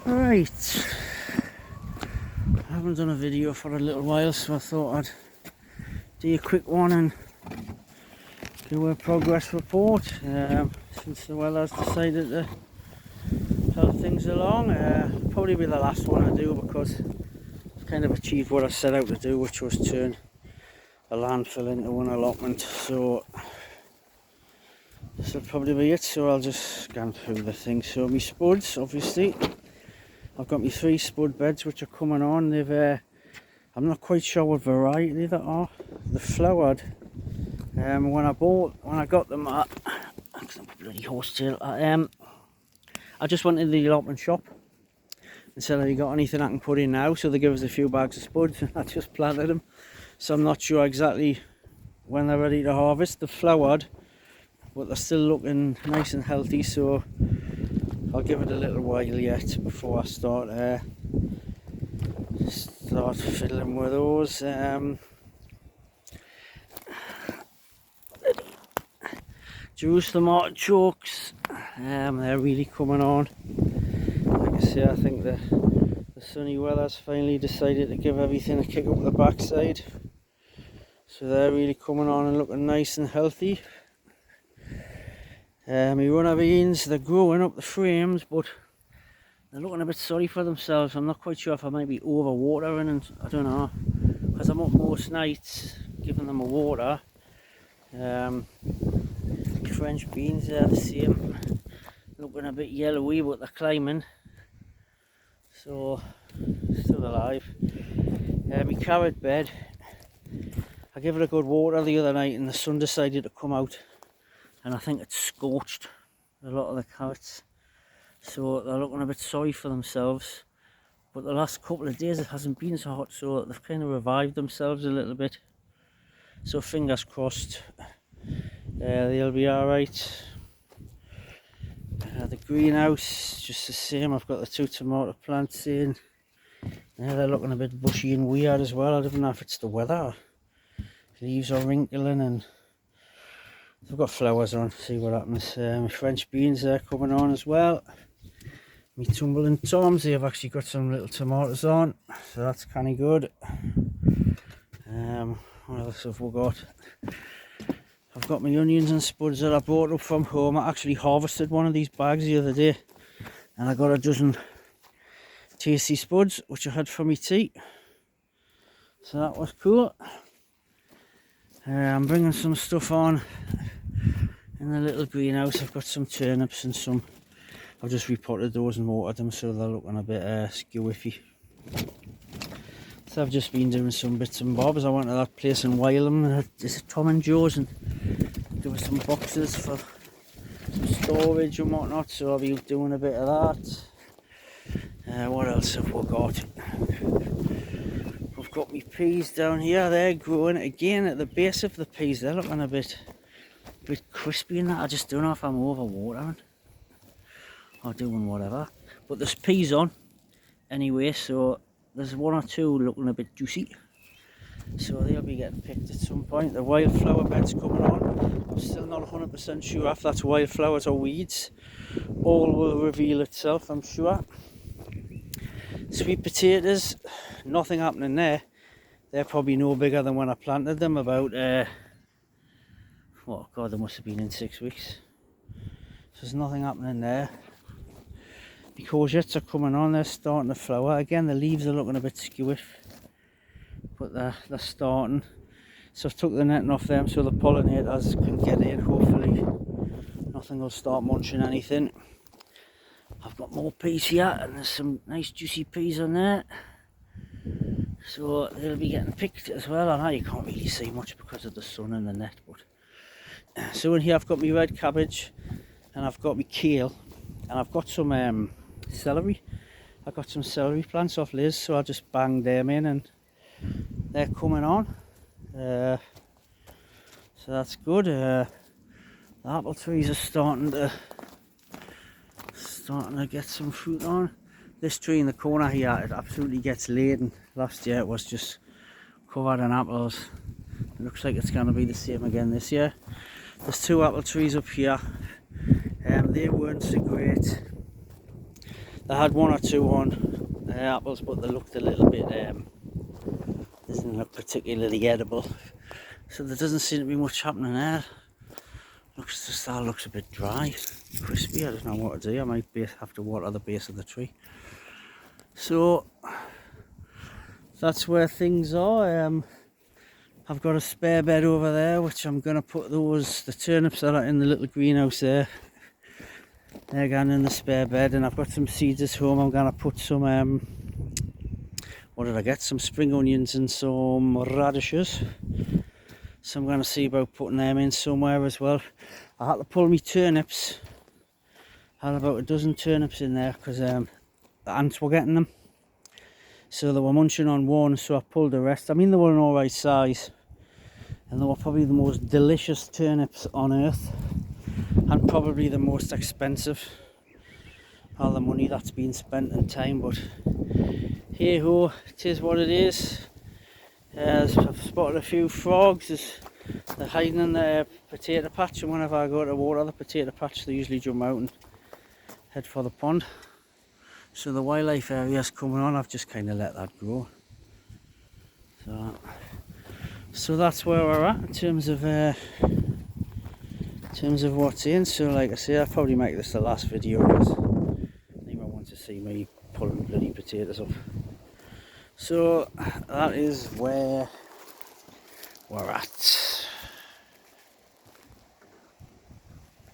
Right, I haven't done a video for a little while, so I thought I'd do a quick one and do a progress report since the weather's decided to help things along. Probably be the last one I do because I've kind of achieved what I set out to do, which was turn a landfill into an allotment. So this will probably be it, so I'll just scan through the thing. So my spuds, obviously, I've got my 3 spud beds which are coming on. They've I'm not quite sure what variety they are. They're flowered. When I got them at bloody horsetail, I just went to the allotment shop and said, have you got anything I can put in now? So they gave us a few bags of spuds and I just planted them. So I'm not sure exactly when they're ready to harvest. They're flowered, but they're still looking nice and healthy, so I'll give it a little while yet before I start fiddling with those. Jerusalem artichokes, they're really coming on. Like I say, I think the sunny weather's finally decided to give everything a kick up the backside. So they're really coming on and looking nice and healthy. My runner beans, they're growing up the frames, but they're looking a bit sorry for themselves. I'm not quite sure if I might be overwatering, and I don't know, because I'm up most nights giving them a water. French beans, they're the same, looking a bit yellowy, but they're climbing, so still alive. My carrot bed, I gave it a good water the other night and the sun decided to come out, and I think it's scorched a lot of the carrots, so they're looking a bit sorry for themselves. But the last couple of days it hasn't been so hot, so they've kind of revived themselves a little bit, so fingers crossed they'll be alright. The greenhouse, just the same. I've got the 2 tomato plants in. They're looking a bit bushy and weird as well. I don't know if it's the weather. Leaves are wrinkling and they've got flowers on. See what happens. My French beans, they're coming on as well. My tumbling toms, they've actually got some little tomatoes on, so that's kind of good. What else have we got? I've got my onions and spuds that I brought up from home. I actually harvested one of these bags the other day and I got a dozen tasty spuds which I had for my tea, so that was cool. I'm bringing some stuff on in the little greenhouse. I've got some turnips and some, I've just repotted those and watered them so they're looking a bit skewiffy. So I've just been doing some bits and bobs. I went to that place in Wylam, it's Tom and Joe's, and there were some boxes for some storage and whatnot, so I'll be doing a bit of that. What else have we got? I've got my peas down here, they're growing again at the base of the peas. They're looking a bit crispy in that. I just don't know if I'm overwatering or doing whatever. But there's peas on anyway, so there's 1 or 2 looking a bit juicy, so they'll be getting picked at some point. The wildflower bed's coming on. I'm still not 100% sure if that's wildflowers or weeds. All will reveal itself, I'm sure. Sweet potatoes, nothing happening there. They're probably no bigger than when I planted them about, oh god, they must have been in 6 weeks. So there's nothing happening there. The courgettes are coming on, they're starting to flower. Again, the leaves are looking a bit skewiff, but they're starting. So I've took the netting off them so the pollinators can get in, hopefully. Nothing will start munching anything. I've got more peas here, and there's some nice juicy peas on there. So they'll be getting picked as well. I know you can't really see much because of the sun and the net, but so in here I've got my red cabbage, and I've got my kale, and I've got some celery. I got some celery plants off Liz, so I just banged them in and they're coming on. So that's good. The apple trees are starting to get some fruit on. This tree in the corner here, it absolutely gets laden. Last year it was just covered in apples. It looks like it's going to be the same again this year. There's 2 apple trees up here. They weren't so great. They had one or two on apples, but they looked a little bit, doesn't look particularly edible. So there doesn't seem to be much happening there. Looks just that looks a bit dry, crispy. I don't know what to do. I might have to water the base of the tree. So that's where things are. I've got a spare bed over there, which I'm going to put the turnips that are in the little greenhouse there. They're going in the spare bed, and I've got some seeds at home. I'm going to put some, what did I get? Some spring onions and some radishes. So I'm going to see about putting them in somewhere as well. I had to pull my turnips. I had about a dozen turnips in there because the ants were getting them. So they were munching on one, so I pulled the rest. I mean, they were an alright size. And they were probably the most delicious turnips on earth. And probably the most expensive. All the money that's been spent and time, but hey ho, it is what it is. I've spotted a few frogs. They're hiding in the potato patch, and whenever I go to water the potato patch, they usually jump out and head for the pond. So the wildlife area's coming on. I've just kind of let that grow. So that's where we're at in terms of what's in. So like I say, I'll probably make this the last video because anyone wants to see me pulling bloody potatoes up. So that is where we're at.